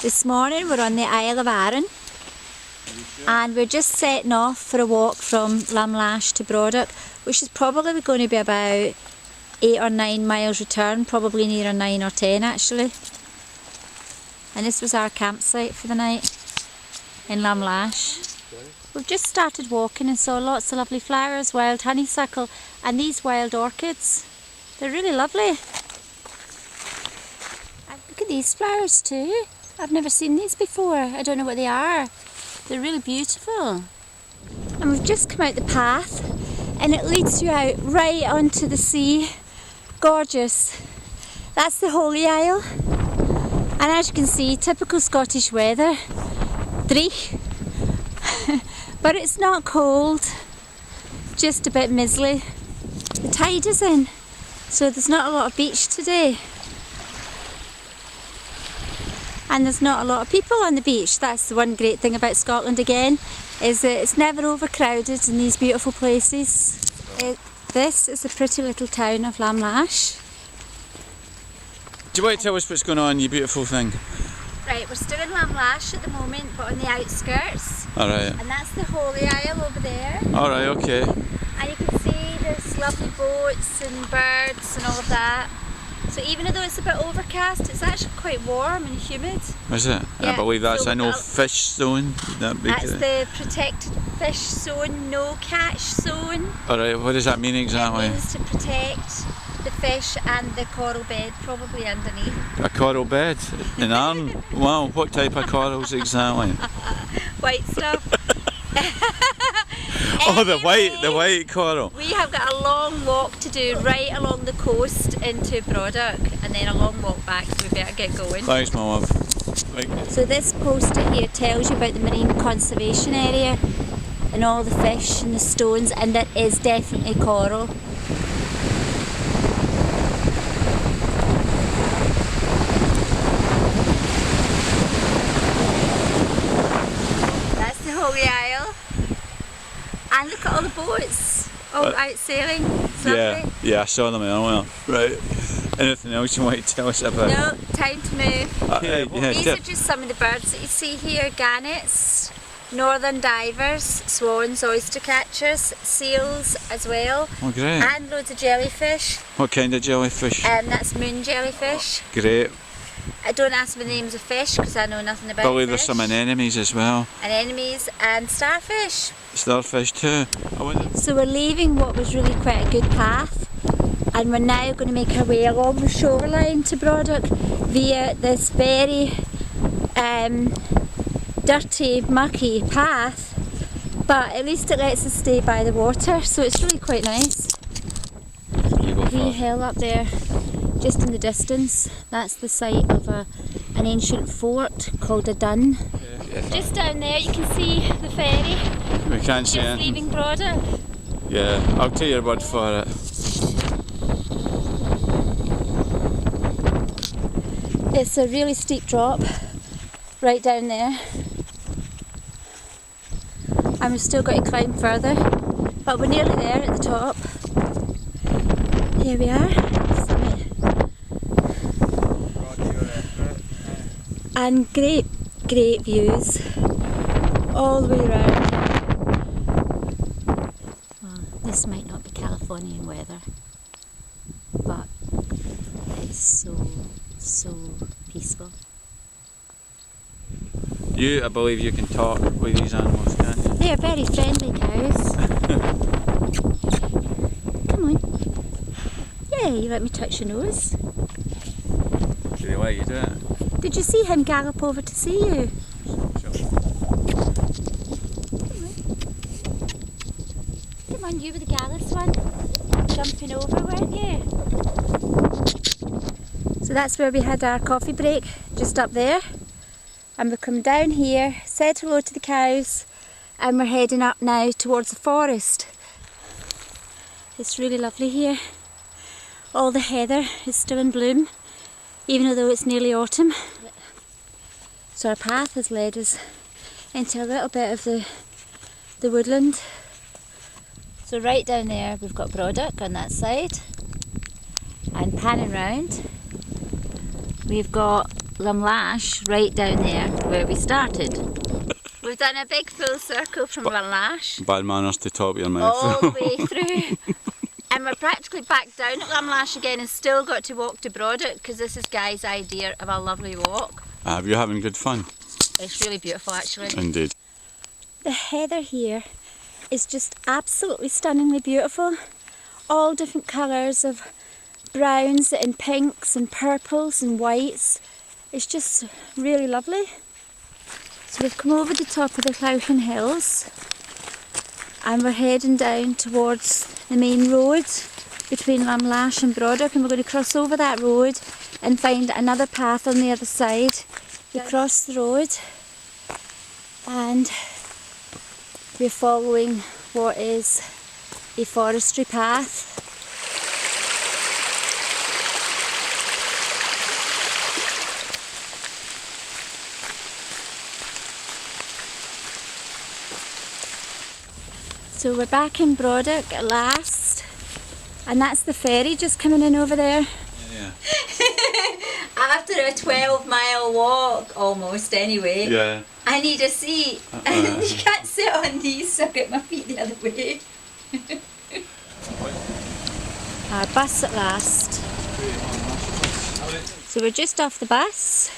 This morning we're on the Isle of Arran and we're just setting off for a walk from Lamlash to Brodick, which is probably going to be about 8 or 9 miles return, probably nearer 9 or 10 actually. And this was our campsite for the night in Lamlash. We've just started walking and saw lots of lovely flowers, wild honeysuckle and these wild orchids. They're really lovely. And look at these flowers too. I've never seen these before. I don't know what they are. They're really beautiful. And we've just come out the path and it leads you out right onto the sea. Gorgeous. That's the Holy Isle. And as you can see, typical Scottish weather. Dreich. But it's not cold, just a bit mizzly. The tide is in, so there's not a lot of beach today. And there's not a lot of people on the beach. That's the one great thing about Scotland again, is that it's never overcrowded in these beautiful places. This is the pretty little town of Lamlash. Do you want to tell us what's going on, you beautiful thing? Right, we're still in Lamlash at the moment, but on the outskirts. Alright. And that's the Holy Isle over there. Alright, okay. And you can see there's lovely boats and birds and all of that. So even though it's a bit overcast, it's actually quite warm and humid. Is it? Yeah, I believe that's so a no fish zone. That's the protected fish zone, no catch zone. Alright, what does that mean exactly? It means to protect the fish and the coral bed, probably underneath. A coral bed in Arran? Wow, what type of corals exactly? White stuff. Oh, Anyway, the white coral. We have got a long walk to do right along the coast into Brodick and then a long walk back, so we better get going. Thanks, my love. Right. So this poster here tells you about the marine conservation area and all the fish and the stones, and that is definitely coral. That's the Holy Isle. And look at all the boats, all out sailing. It's lovely. Yeah, I saw them earlier. Right. Anything else you want to tell us about? No, time to move. These Yeah. are just some of the birds that you see here. Gannets, northern divers, swans, oyster catchers, seals as well. Oh, great. And loads of jellyfish. What kind of jellyfish? That's moon jellyfish. Great. I don't ask me the names of fish because I know nothing about Probably fish. there's some anemones as well. Anemones and starfish. Starfish too. I wonder. So we're leaving what was really quite a good path, and we're now going to make our way along the shoreline to Brodick via this very dirty, mucky path, but at least it lets us stay by the water, so it's really quite nice. You go Wee first. hill up there, just in the distance, that's the site of an ancient fort called a dun. Just down there you can see the ferry, We can't see just anything. leaving Brodick. Yeah, I'll take your word for it. It's a really steep drop right down there, and we've still got to climb further, but we're nearly there at the top. Here we are, summit. And great views all the way around. Well, this might not be Californian weather, but it's so peaceful. I believe you can talk with these animals, can't you? They are very friendly cows. Come on. Yeah, you let me touch your nose. Do they let you do it? Did you see him gallop over to see you? Come on, you were the gallus one. Jumping over, weren't you? So that's where we had our coffee break, just up there. And we've come down here, said hello to the cows, and we're heading up now towards the forest. It's really lovely here. All the heather is still in bloom, even though it's nearly autumn. So our path has led us into a little bit of the woodland. So right down there we've got Brodick on that side, and panning round we've got lamlash right down there where we started. We've done a big full circle from lamlash Bad manners to top of your mouth. all the way through. And we're practically back down at lamlash again and still got to walk to Brodick because this is Guy's idea of a lovely walk. You're having good fun. It's really beautiful actually. Indeed. The heather here is just absolutely stunningly beautiful. All different colours of browns and pinks and purples and whites. It's just really lovely. So we've come over the top of the Kayaking hills and we're heading down towards the main road between Lamlash and Brodick, and we're going to cross over that road and find another path on the other side. We cross the road and we're following what is a forestry path. So we're back in Brodick at last, and that's the ferry just coming in over there. Yeah. After a 12-mile walk, almost anyway, Yeah. I need a seat. And you can't sit on these, so I'll get my feet the other way. Our bus at last. So we're just off the bus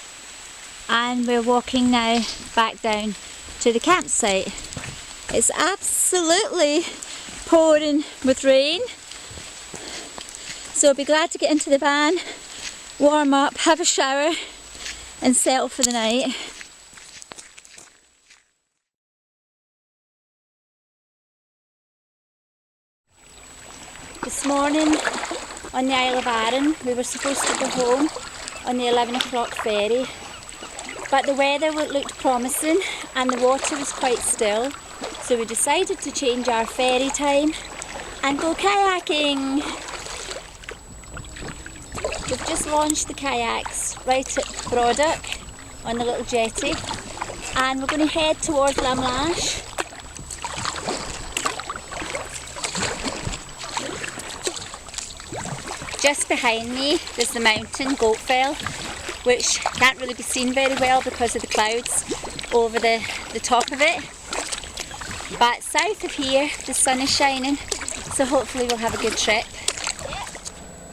and we're walking now back down to the campsite. It's absolutely pouring with rain, so I'll be glad to get into the van, warm up, have a shower and settle for the night. This morning on the Isle of Arran we were supposed to go home on the 11 o'clock ferry, but the weather looked promising and the water was quite still. So we decided to change our ferry time and go kayaking. We've just launched the kayaks right at Brodick on the little jetty, and we're going to head towards Lamlash. Just behind me there's the mountain Goatfell, which can't really be seen very well because of the clouds over the top of it. But south of here the sun is shining, so hopefully we'll have a good trip.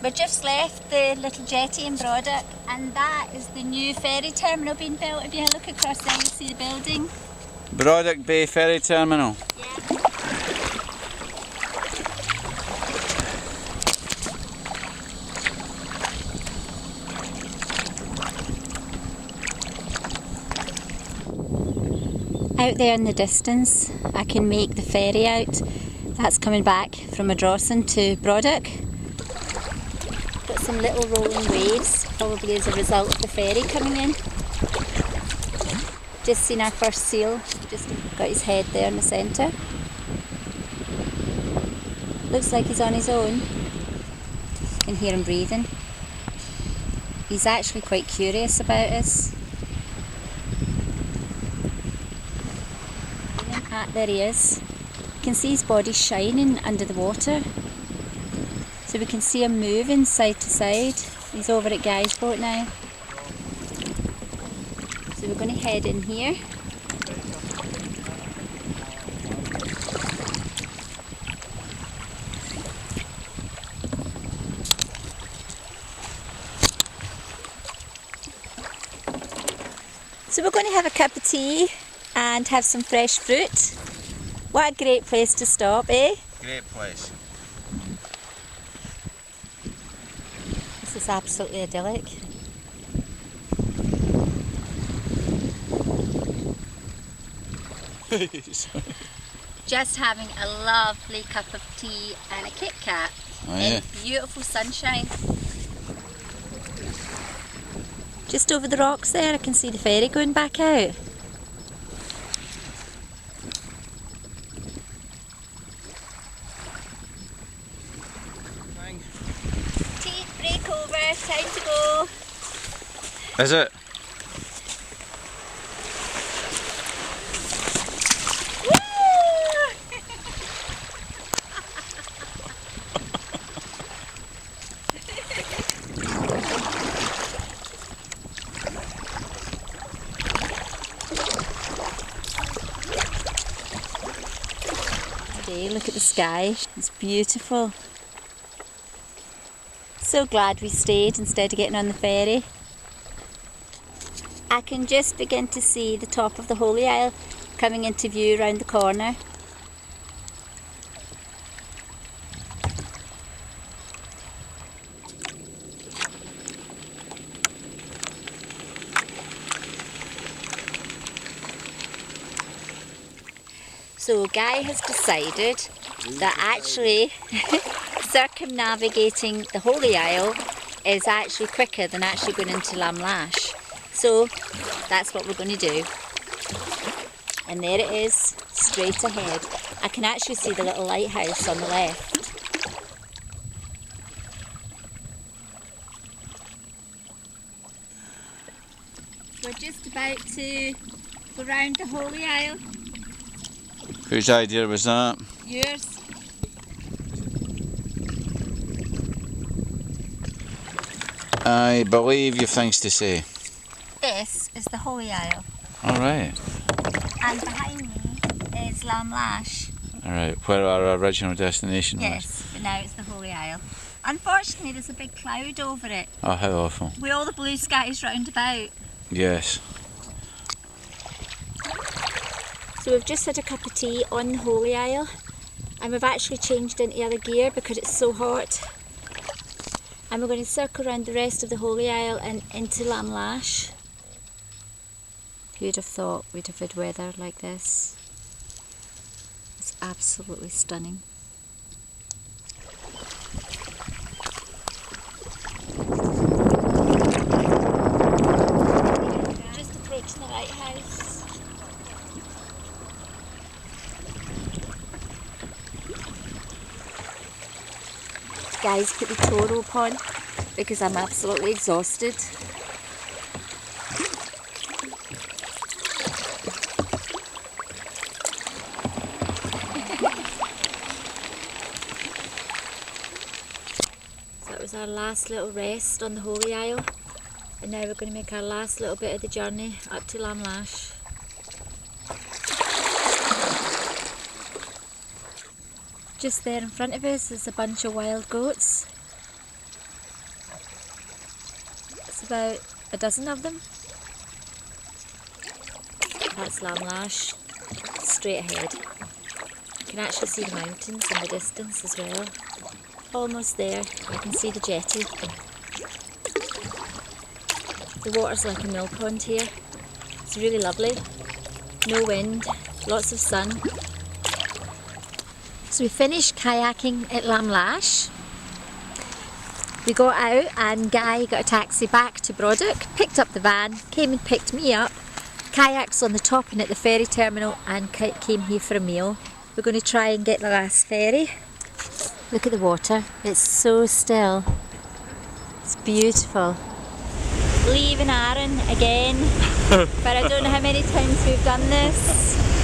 We've just left the little jetty in Brodick, and that is the new ferry terminal being built. If you look across there you'll see the building. Brodick Bay Ferry Terminal. Yeah. Out there in the distance I can make the ferry out. That's coming back from Arran to Brodick. Got some little rolling waves, probably as a result of the ferry coming in. Just seen our first seal, just got his head there in the centre. Looks like he's on his own. You can hear him breathing. He's actually quite curious about us. There he is. You can see his body shining under the water. So we can see him moving side to side. He's over at Guy's boat now. So we're going to head in here. So we're going to have a cup of tea and have some fresh fruit. What a great place to stop, eh? Great place. This is absolutely idyllic. Just having a lovely cup of tea and a Kit Kat in beautiful sunshine. Just over the rocks there I can see the ferry going back out. Tea break over, time to go. Is it? look at the sky. It's beautiful. So glad we stayed instead of getting on the ferry. I can just begin to see the top of the Holy Isle coming into view round the corner. So Guy has decided that actually circumnavigating the Holy Isle is actually quicker than actually going into Lamlash. So that's what we're going to do. And there it is, straight ahead. I can actually see the little lighthouse on the left. We're just about to go round the Holy Isle. Whose idea was that? Yours. I believe you've things to say. This is the Holy Isle. Alright. And behind me is Lamlash. Alright, where our original destination was. Yes, but now it's the Holy Isle. Unfortunately, there's a big cloud over it. Oh, how awful. With all the blue skies round about. Yes. So we've just had a cup of tea on the Holy Isle, and we've actually changed into other gear because it's so hot. And we're going to circle around the rest of the Holy Isle and into Lamlash. Who'd have thought we'd have had weather like this? It's absolutely stunning. Just approaching the lighthouse. Guys, put the tow rope on because I'm absolutely exhausted. So that was our last little rest on the Holy Isle, and now we're going to make our last little bit of the journey up to Lamlash. Just there in front of us is a bunch of wild goats. It's about a dozen of them. That's Lamlash, straight ahead. You can actually see the mountains in the distance as well. Almost there, I can see the jetty. The water's like a mill pond here. It's really lovely. No wind, lots of sun. So we finished kayaking at Lamlash. We got out and Guy got a taxi back to Brodick, picked up the van, came and picked me up, kayaks on the top and at the ferry terminal, and came here for a meal. We're going to try and get the last ferry. Look at the water, it's so still. It's beautiful. Leaving Arran again, but I don't know how many times we've done this.